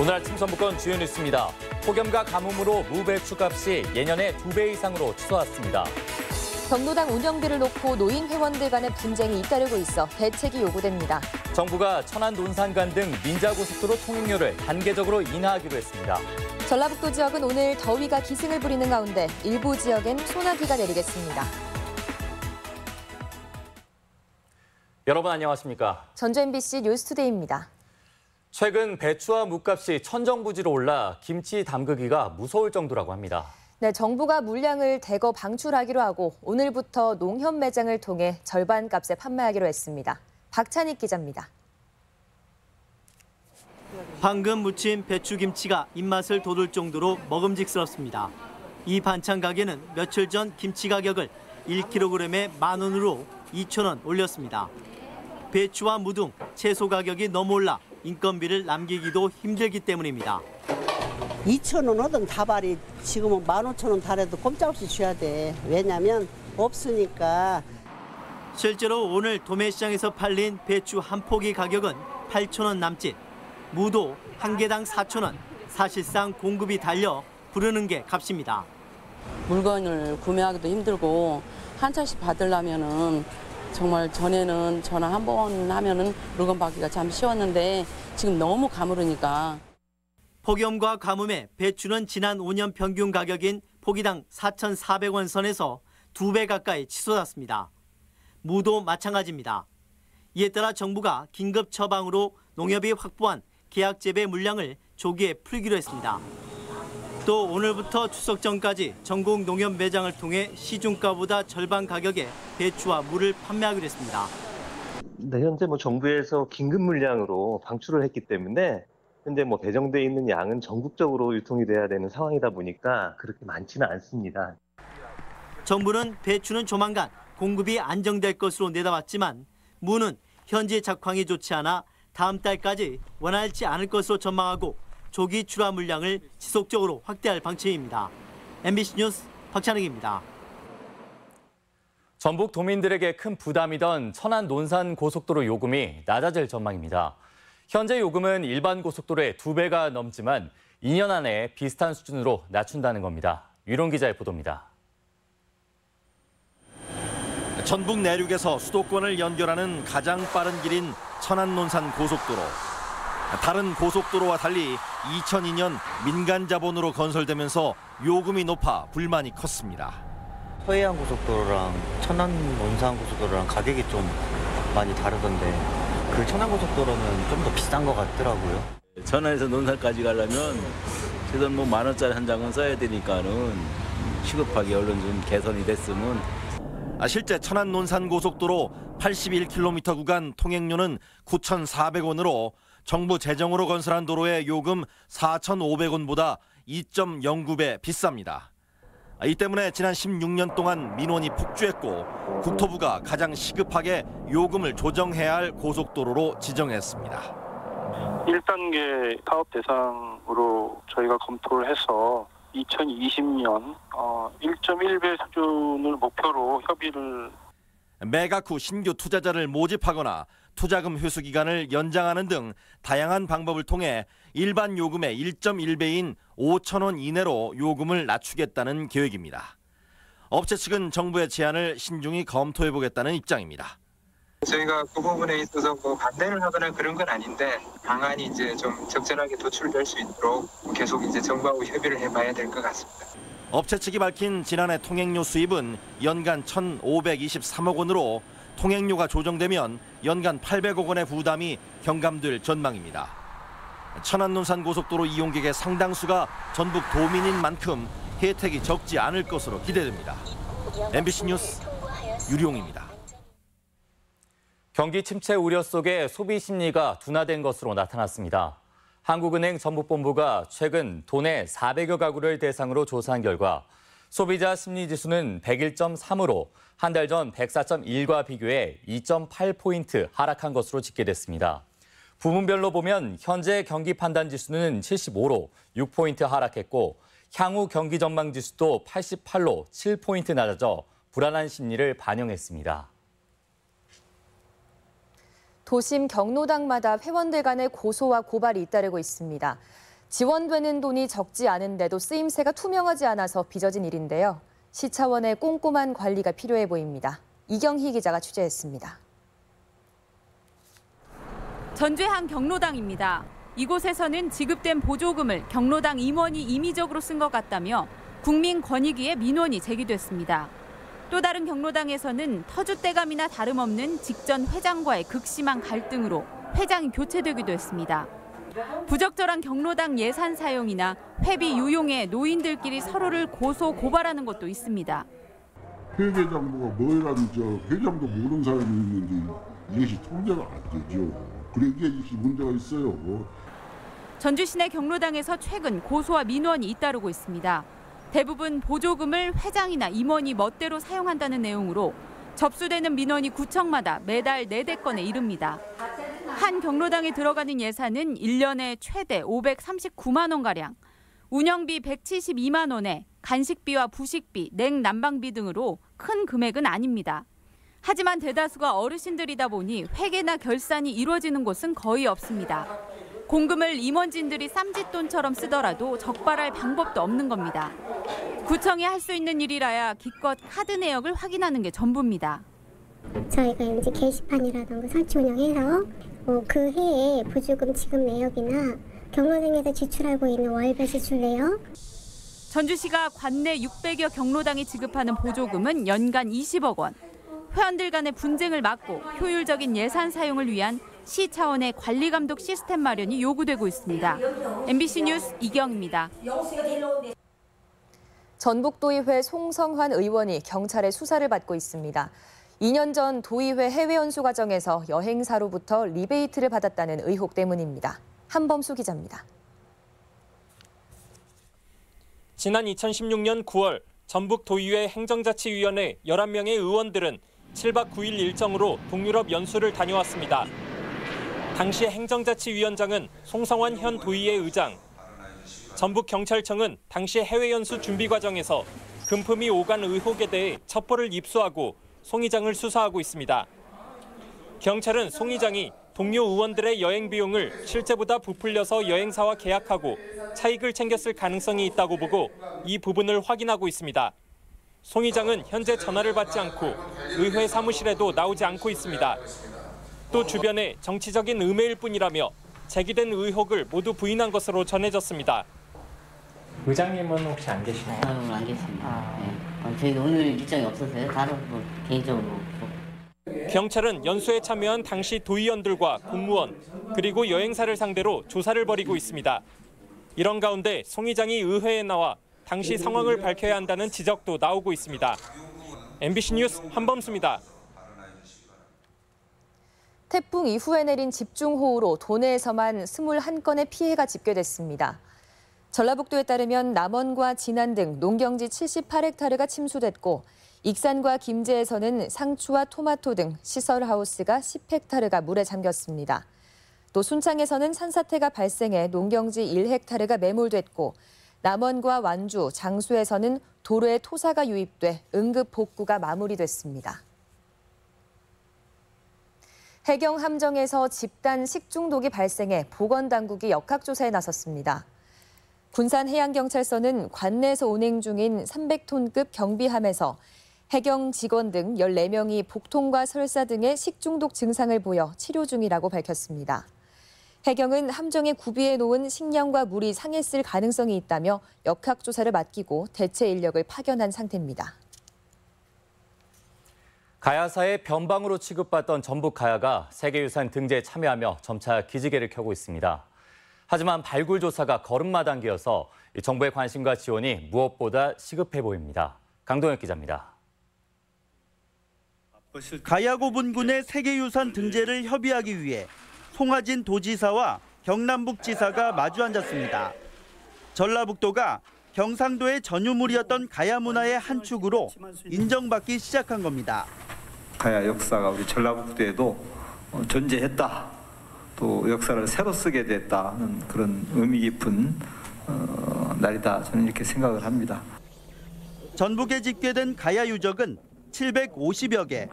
오늘 아침 전북권 주요 뉴스입니다. 폭염과 가뭄으로 무배추값이 예년의 2배 이상으로 치솟았습니다. 경로당 운영비를 놓고 노인 회원들 간의 분쟁이 잇따르고 있어 대책이 요구됩니다. 정부가 천안 논산간 등 민자고속도로 통행료를 단계적으로 인하하기로 했습니다. 전라북도 지역은 오늘 더위가 기승을 부리는 가운데 일부 지역엔 소나기가 내리겠습니다. 여러분 안녕하십니까? 전주 MBC 뉴스투데이입니다. 최근 배추와 무값이 천정부지로 올라 김치 담그기가 무서울 정도라고 합니다. 네, 정부가 물량을 대거 방출하기로 하고 오늘부터 농협 매장을 통해 절반 값에 판매하기로 했습니다. 박찬익 기자입니다. 방금 무친 배추김치가 입맛을 돋을 정도로 먹음직스럽습니다. 이 반찬 가게는 며칠 전 김치 가격을 1kg에 10,000원으로 2,000원 올렸습니다. 배추와 무 등 채소 가격이 너무 올라 인건비를 남기기도 힘들기 때문입니다. 2,000원 하던 다발이 지금은 15,000원 달해도 꼼짝없이 줘야 돼. 왜냐면 없으니까. 실제로 오늘 도매시장에서 팔린 배추 한 포기 가격은 8,000원 남짓. 무도 한 개당 4,000원. 사실상 공급이 달려 부르는 게 값입니다. 물건을 구매하기도 힘들고 한 차씩 받으려면은 정말 전에는 전화 한 번 하면은 물건 받기가 참 쉬웠는데 지금 너무 가무르니까. 폭염과 가뭄에 배추는 지난 5년 평균 가격인 포기당 4,400원 선에서 2배 가까이 치솟았습니다. 무도 마찬가지입니다. 이에 따라 정부가 긴급 처방으로 농협이 확보한 계약 재배 물량을 조기에 풀기로 했습니다. 또 오늘부터 추석 전까지 전국 농협 매장을 통해 시중가보다 절반 가격에 배추와 무를 판매하기로 했습니다. 네, 현재 정부에서 긴급 물량으로 방출을 했기 때문에 현재 배정돼 있는 양은 전국적으로 유통이 돼야 되는 상황이다 보니까 그렇게 많지는 않습니다. 정부는 배추는 조만간 공급이 안정될 것으로 내다봤지만 무는 현재 작황이 좋지 않아 다음 달까지 원활치 않을 것으로 전망하고 조기 출하 물량을 지속적으로 확대할 방침입니다. MBC 뉴스 박찬익입니다. 전북 도민들에게 큰 부담이던 천안 논산 고속도로 요금이 낮아질 전망입니다. 현재 요금은 일반 고속도로의 2배가 넘지만 2년 안에 비슷한 수준으로 낮춘다는 겁니다. 유론 기자의 보도입니다. 전북 내륙에서 수도권을 연결하는 가장 빠른 길인 천안 논산 고속도로. 다른 고속도로와 달리 2002년 민간 자본으로 건설되면서 요금이 높아 불만이 컸습니다. 서해안 고속도로랑 천안 논산 고속도로랑 가격이 좀 많이 다르던데 그 천안 고속도로는 좀 더 비싼 것 같더라고요. 천안에서 논산까지 가려면 최소한 10,000원짜리 한 장은 써야 되니까는 시급하게 얼른 좀 개선이 됐으면. 실제 천안 논산 고속도로 81km 구간 통행료는 9,400원으로 정부 재정으로 건설한 도로의 요금 4,500원보다 2.09배 비쌉니다. 이 때문에 지난 16년 동안 민원이 폭주했고 국토부가 가장 시급하게 요금을 조정해야 할 고속도로로 지정했습니다. 1단계 사업 대상으로 저희가 검토를 해서 2020년 1.1배 수준을 목표로 협의를. 매각 후 신규 투자자를 모집하거나 투자금 회수 기간을 연장하는 등 다양한 방법을 통해 일반 요금의 1.1배인 5,000원 이내로 요금을 낮추겠다는 계획입니다. 업체 측은 정부의 제안을 신중히 검토해보겠다는 입장입니다. 저희가 그 부분에 있어서 반대를 하거나 그런 건 아닌데 방안이 좀 적절하게 도출될 수 있도록 계속 정부하고 협의를 해봐야 될 것 같습니다. 업체 측이 밝힌 지난해 통행료 수입은 연간 1,523억 원으로 통행료가 조정되면 연간 800억 원의 부담이 경감될 전망입니다. 천안 논산 고속도로 이용객의 상당수가 전북 도민인 만큼 혜택이 적지 않을 것으로 기대됩니다. MBC 뉴스 유룡입니다. 경기 침체 우려 속에 소비 심리가 둔화된 것으로 나타났습니다. 한국은행 전북본부가 최근 도내 400여 가구를 대상으로 조사한 결과 소비자 심리지수는 101.3으로 한 달 전 104.1과 비교해 2.8포인트 하락한 것으로 집계됐습니다. 부문별로 보면 현재 경기 판단 지수는 75로 6포인트 하락했고 향후 경기 전망 지수도 88로 7포인트 낮아져 불안한 심리를 반영했습니다. 도심 경로당마다 회원들 간의 고소와 고발이 잇따르고 있습니다. 지원되는 돈이 적지 않은데도 쓰임새가 투명하지 않아서 빚어진 일인데요. 시 차원의 꼼꼼한 관리가 필요해 보입니다. 이경희 기자가 취재했습니다. 전주의 한 경로당입니다. 이곳에서는 지급된 보조금을 경로당 임원이 임의적으로 쓴 것 같다며 국민권익위에 민원이 제기됐습니다. 또 다른 경로당에서는 터줏대감이나 다름없는 직전 회장과의 극심한 갈등으로 회장이 교체되기도 했습니다. 부적절한 경로당 예산 사용이나 회비 유용에 노인들끼리 서로를 고소 고발하는 것도 있습니다. 회계장부가 뭐라는 회장도 모르는 사람이 있는데 이것이 통제가 안 되죠. 그래 이게 문제가 있어요. 전주 시내 경로당에서 최근 고소와 민원이 잇따르고 있습니다. 대부분 보조금을 회장이나 임원이 멋대로 사용한다는 내용으로 접수되는 민원이 구청마다 매달 4대건에 이릅니다. 한 경로당에 들어가는 예산은 1년에 최대 539만 원가량, 운영비 172만 원에 간식비와 부식비, 냉난방비 등으로 큰 금액은 아닙니다. 하지만 대다수가 어르신들이다 보니 회계나 결산이 이루어지는 곳은 거의 없습니다. 공금을 임원진들이 쌈짓돈처럼 쓰더라도 적발할 방법도 없는 겁니다. 구청이 할 수 있는 일이라야 기껏 카드 내역을 확인하는 게 전부입니다. 저희가 이제 게시판이라든가 설치 운영해서 그 해에 보조금 지급 내역이나 경로당에서 지출하고 있는 월별 지출 내역. 전주시가 관내 600여 경로당이 지급하는 보조금은 연간 20억 원. 회원들 간의 분쟁을 막고 효율적인 예산 사용을 위한 시 차원의 관리 감독 시스템 마련이 요구되고 있습니다. MBC 뉴스 이경입니다. 전북도의회 송성환 의원이 경찰의 수사를 받고 있습니다. 2년 전 도의회 해외 연수 과정에서 여행사로부터 리베이트를 받았다는 의혹 때문입니다. 한범수 기자입니다. 지난 2016년 9월 전북도의회 행정자치위원회 11명의 의원들은 7박 9일 일정으로 동유럽 연수를 다녀왔습니다. 당시 행정자치위원장은 송성환 현 도의회 의장, 전북경찰청은 당시 해외 연수 준비 과정에서 금품이 오간 의혹에 대해 첩보를 입수하고 송 의장을 수사하고 있습니다. 경찰은 송 의장이 동료 의원들의 여행 비용을 실제보다 부풀려서 여행사와 계약하고 차익을 챙겼을 가능성이 있다고 보고 이 부분을 확인하고 있습니다. 송 의장은 현재 전화를 받지 않고 의회 사무실에도 나오지 않고 있습니다. 또 주변에 정치적인 음해일 뿐이라며 제기된 의혹을 모두 부인한 것으로 전해졌습니다. 의장님은 혹시 안 계시나요? 안 계십니다. 저희 오늘 일정이 없어서요. 다른 개인적으로. 경찰은 연수에 참여한 당시 도의원들과 공무원 그리고 여행사를 상대로 조사를 벌이고 있습니다. 이런 가운데 송 의장이 의회에 나와 당시 상황을 밝혀야 한다는 지적도 나오고 있습니다. MBC 뉴스 한범수입니다. 태풍 이후에 내린 집중호우로 도내에서만 21건의 피해가 집계됐습니다. 전라북도에 따르면 남원과 진안 등 농경지 78헥타르가 침수됐고 익산과 김제에서는 상추와 토마토 등 시설하우스가 10헥타르가 물에 잠겼습니다. 또 순창에서는 산사태가 발생해 농경지 1헥타르가 매몰됐고 남원과 완주, 장수에서는 도로에 토사가 유입돼 응급 복구가 마무리됐습니다. 해경 함정에서 집단 식중독이 발생해 보건당국이 역학조사에 나섰습니다. 군산해양경찰서는 관내에서 운행 중인 300톤급 경비함에서 해경 직원 등 14명이 복통과 설사 등의 식중독 증상을 보여 치료 중이라고 밝혔습니다. 해경은 함정에 구비해 놓은 식량과 물이 상했을 가능성이 있다며 역학조사를 맡기고 대체 인력을 파견한 상태입니다. 가야사의 변방으로 취급받던 전북 가야가 세계유산 등재에 참여하며 점차 기지개를 켜고 있습니다. 하지만 발굴 조사가 걸음마당기여서 정부의 관심과 지원이 무엇보다 시급해 보입니다. 강동혁 기자입니다. 가야고분군의 세계유산 등재를 협의하기 위해 송하진 도지사와 경남북지사가 마주 앉았습니다. 전라북도가 경상도의 전유물이었던 가야 문화의 한 축으로 인정받기 시작한 겁니다. 가야 역사가 우리 전라북도에도 존재했다. 또 역사를 새로 쓰게 됐다는 그런 의미 깊은 날이다. 저는 이렇게 생각을 합니다. 전북에 집계된 가야 유적은 750여 개,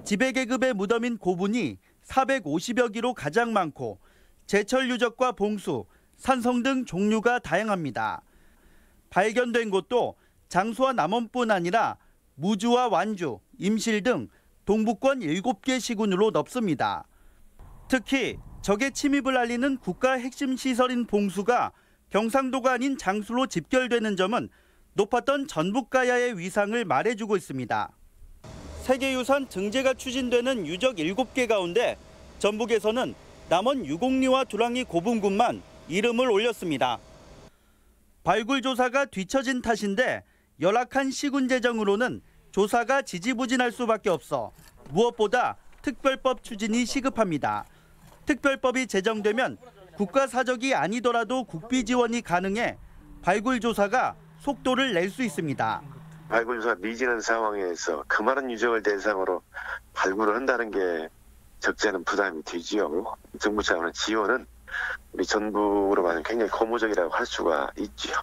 지배계급의 무덤인 고분이 450여 기로 가장 많고 제철 유적과 봉수, 산성 등 종류가 다양합니다. 발견된 곳도 장수와 남원뿐 아니라 무주와 완주, 임실 등 동부권 7개 시군으로 넓습니다. 특히 적의 침입을 알리는 국가 핵심 시설인 봉수가 경상도가 아닌 장수로 집결되는 점은 높았던 전북가야의 위상을 말해주고 있습니다. 세계유산 등재가 추진되는 유적 7개 가운데 전북에서는 남원 유곡리와 두랑이 고분군만 이름을 올렸습니다. 발굴 조사가 뒤처진 탓인데 열악한 시군 재정으로는 조사가 지지부진할 수밖에 없어 무엇보다 특별법 추진이 시급합니다. 특별법이 제정되면 국가사적이 아니더라도 국비 지원이 가능해 발굴 조사가 속도를 낼 수 있습니다. 발굴 조사가 미진한 상황에서 그 많은 유적을 대상으로 발굴을 한다는 게 적지 않은 부담이 되지요. 정부 차원의 지원은 우리 전북으로 봐서는 굉장히 고무적이라고 할 수가 있지요.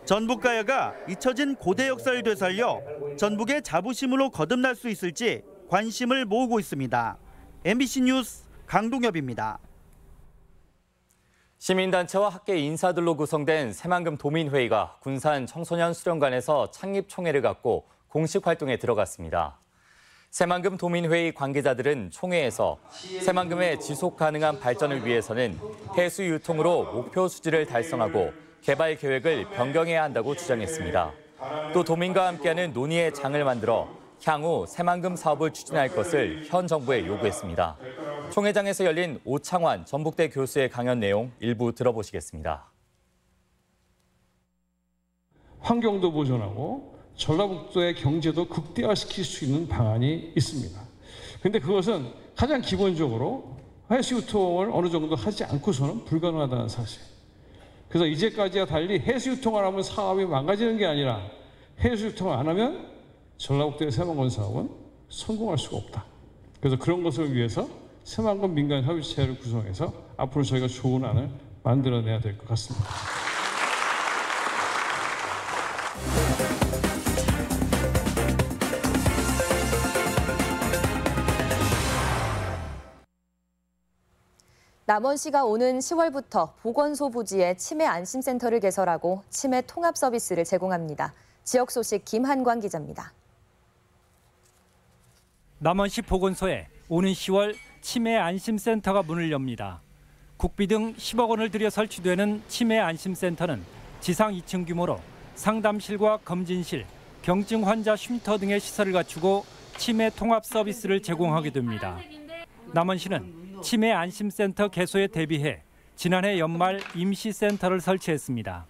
전북가야가 잊혀진 고대 역사를 되살려 전북의 자부심으로 거듭날 수 있을지 관심을 모으고 있습니다. MBC 뉴스 강동엽입니다. 시민단체와 학계 인사들로 구성된 새만금 도민회의가 군산 청소년 수련관에서 창립총회를 갖고 공식 활동에 들어갔습니다. 새만금 도민회의 관계자들은 총회에서 새만금의 지속 가능한 발전을 위해서는 해수 유통으로 목표 수지를 달성하고 개발 계획을 변경해야 한다고 주장했습니다. 또 도민과 함께하는 논의의 장을 만들어 향후 새만금 사업을 추진할 것을 현 정부에 요구했습니다. 총회장에서 열린 오창환 전북대 교수의 강연 내용 일부 들어보시겠습니다. 환경도 보존하고 전라북도의 경제도 극대화시킬 수 있는 방안이 있습니다. 그런데 그것은 가장 기본적으로 해수 유통을 어느 정도 하지 않고서는 불가능하다는 사실. 그래서 이제까지와 달리 해수 유통을 하면 사업이 망가지는 게 아니라 해수 유통을 안 하면 전라북도의 새만금 사업은 성공할 수가 없다. 그래서 그런 것을 위해서 새만금 민간 협의체를 구성해서 앞으로 저희가 좋은 안을 만들어내야 될 것 같습니다. 남원시가 오는 10월부터 보건소 부지에 치매 안심센터를 개설하고 치매 통합 서비스를 제공합니다. 지역 소식 김한광 기자입니다. 남원시 보건소에 오는 10월 치매 안심센터가 문을 엽니다. 국비 등 10억 원을 들여 설치되는 치매 안심센터는 지상 2층 규모로 상담실과 검진실, 경증 환자 쉼터 등의 시설을 갖추고 치매 통합 서비스를 제공하게 됩니다. 남원시는 치매 안심센터 개소에 대비해 지난해 연말 임시센터를 설치했습니다.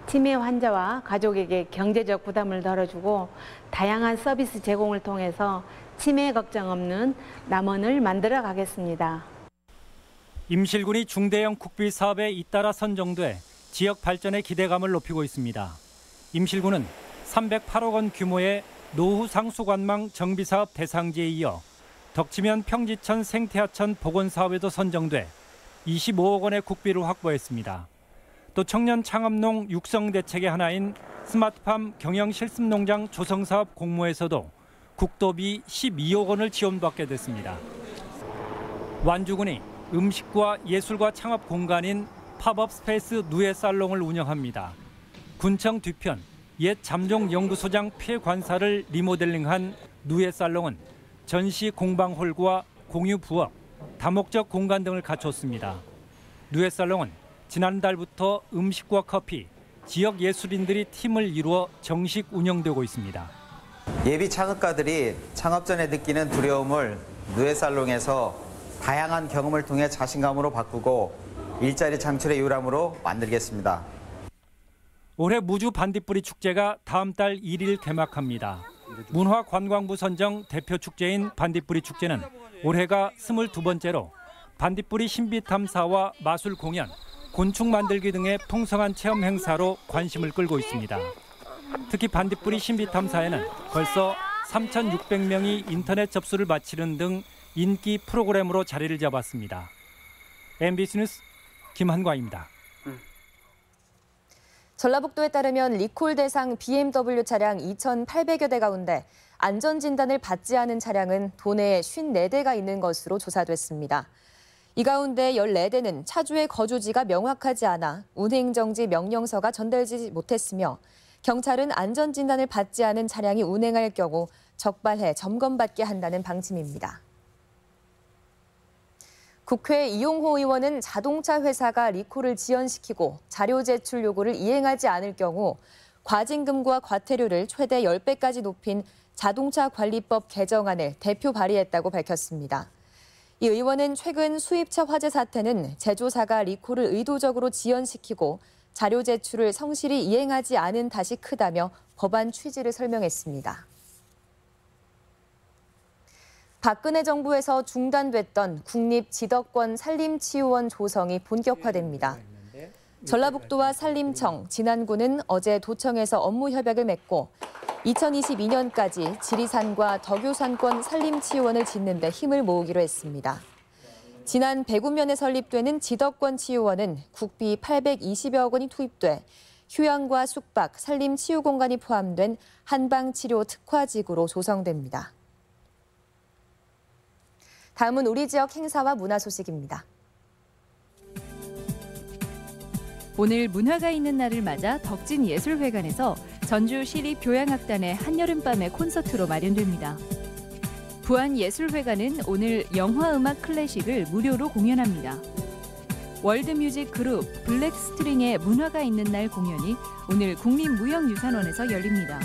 치매 환자와 가족에게 경제적 부담을 덜어주고 다양한 서비스 제공을 통해서 치매 걱정 없는 남원을 만들어 가겠습니다. 임실군이 중대형 국비 사업에 잇따라 선정돼 지역 발전의 기대감을 높이고 있습니다. 임실군은 308억 원 규모의 노후 상수관망 정비 사업 대상지에 이어 덕지면 평지천 생태하천 복원 사업에도 선정돼 25억 원의 국비를 확보했습니다. 또 청년 창업농 육성 대책의 하나인 스마트팜 경영 실습농장 조성 사업 공모에서도 국도비 12억 원을 지원받게 됐습니다. 완주군이 음식과 예술과 창업 공간인 팝업 스페이스 누에 살롱을 운영합니다. 군청 뒤편 옛 잠정 연구소장 폐관사를 리모델링한 누에 살롱은 전시 공방홀과 공유 부엌, 다목적 공간 등을 갖췄습니다. 누에 살롱은 지난달부터 음식과 커피, 지역 예술인들이 팀을 이루어 정식 운영되고 있습니다. 예비 창업가들이 창업 전에 느끼는 두려움을 누에 살롱에서 다양한 경험을 통해 자신감으로 바꾸고 일자리 창출의 요람으로 만들겠습니다. 올해 무주 반딧불이 축제가 다음 달 1일 개막합니다. 문화관광부 선정 대표 축제인 반딧불이 축제는 올해가 22번째로 반딧불이 신비 탐사와 마술 공연, 곤충 만들기 등의 풍성한 체험 행사로 관심을 끌고 있습니다. 특히 반딧불이 신비 탐사에는 벌써 3,600명이 인터넷 접수를 마치는 등 인기 프로그램으로 자리를 잡았습니다. MBC 뉴스 김한광입니다. 전라북도에 따르면 리콜 대상 BMW 차량 2,800여 대 가운데 안전진단을 받지 않은 차량은 도내에 54대가 있는 것으로 조사됐습니다. 이 가운데 14대는 차주의 거주지가 명확하지 않아 운행정지 명령서가 전달되지 못했으며 경찰은 안전진단을 받지 않은 차량이 운행할 경우 적발해 점검받게 한다는 방침입니다. 국회 이용호 의원은 자동차 회사가 리콜을 지연시키고 자료 제출 요구를 이행하지 않을 경우 과징금과 과태료를 최대 10배까지 높인 자동차 관리법 개정안을 대표 발의했다고 밝혔습니다. 이 의원은 최근 수입차 화재 사태는 제조사가 리콜을 의도적으로 지연시키고 자료 제출을 성실히 이행하지 않은 탓이 크다며 법안 취지를 설명했습니다. 박근혜 정부에서 중단됐던 국립지덕권 산림치유원 조성이 본격화됩니다. 전라북도와 산림청, 진안군은 어제 도청에서 업무 협약을 맺고 2022년까지 지리산과 덕유산권 산림치유원을 짓는 데 힘을 모으기로 했습니다. 지난 배구면에 설립되는 지덕권 치유원은 국비 820여 원이 투입돼 휴양과 숙박, 산림치유 공간이 포함된 한방치료 특화지구로 조성됩니다. 다음은 우리 지역 행사와 문화 소식입니다. 오늘 문화가 있는 날을 맞아 덕진예술회관에서 전주시립교향악단의 한여름밤의 콘서트로 마련됩니다. 부안예술회관은 오늘 영화음악 클래식을 무료로 공연합니다. 월드뮤직 그룹 블랙스트링의 문화가 있는 날 공연이 오늘 국립무형유산원에서 열립니다.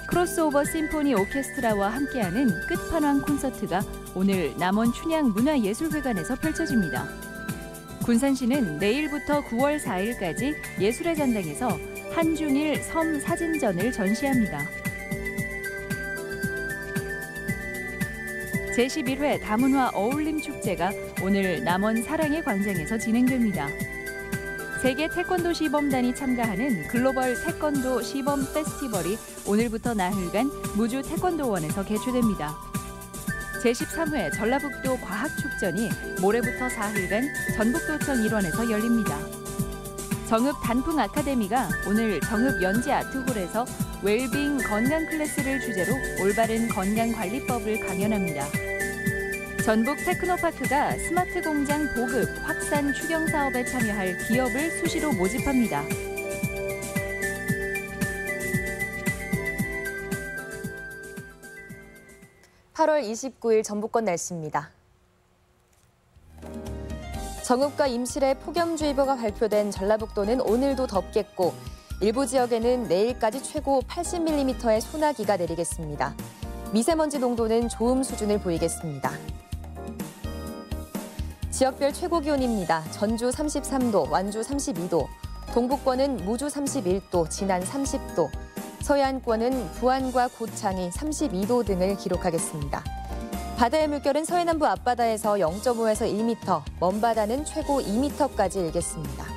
크로스오버 심포니 오케스트라와 함께하는 끝판왕 콘서트가 오늘 남원 춘향문화예술회관에서 펼쳐집니다. 군산시는 내일부터 9월 4일까지 예술의 전당에서 한중일 섬 사진전을 전시합니다. 제11회 다문화 어울림축제가 오늘 남원 사랑의 광장에서 진행됩니다. 세계 태권도 시범단이 참가하는 글로벌 태권도 시범 페스티벌이 오늘부터 나흘간 무주 태권도원에서 개최됩니다. 제13회 전라북도 과학축전이 모레부터 4일간 전북도청 일원에서 열립니다. 정읍 단풍 아카데미가 오늘 정읍 연지 아트홀에서 웰빙 건강 클래스를 주제로 올바른 건강관리법을 강연합니다. 전북 테크노파크가 스마트 공장 보급, 확산, 추경 사업에 참여할 기업을 수시로 모집합니다. (8월 29일) 전북권 날씨입니다. 정읍과 임실에 폭염주의보가 발표된 전라북도는 오늘도 덥겠고 일부 지역에는 내일까지 최고 80mm의 소나기가 내리겠습니다. 미세먼지 농도는 좋음 수준을 보이겠습니다. 지역별 최고 기온입니다. 전주 33도, 완주 32도, 동북권은 무주 31도, 진안 30도, 서해안권은 부안과 고창이 32도 등을 기록하겠습니다. 바다의 물결은 서해남부 앞바다에서 0.5에서 1m, 먼바다는 최고 2m까지 일겠습니다.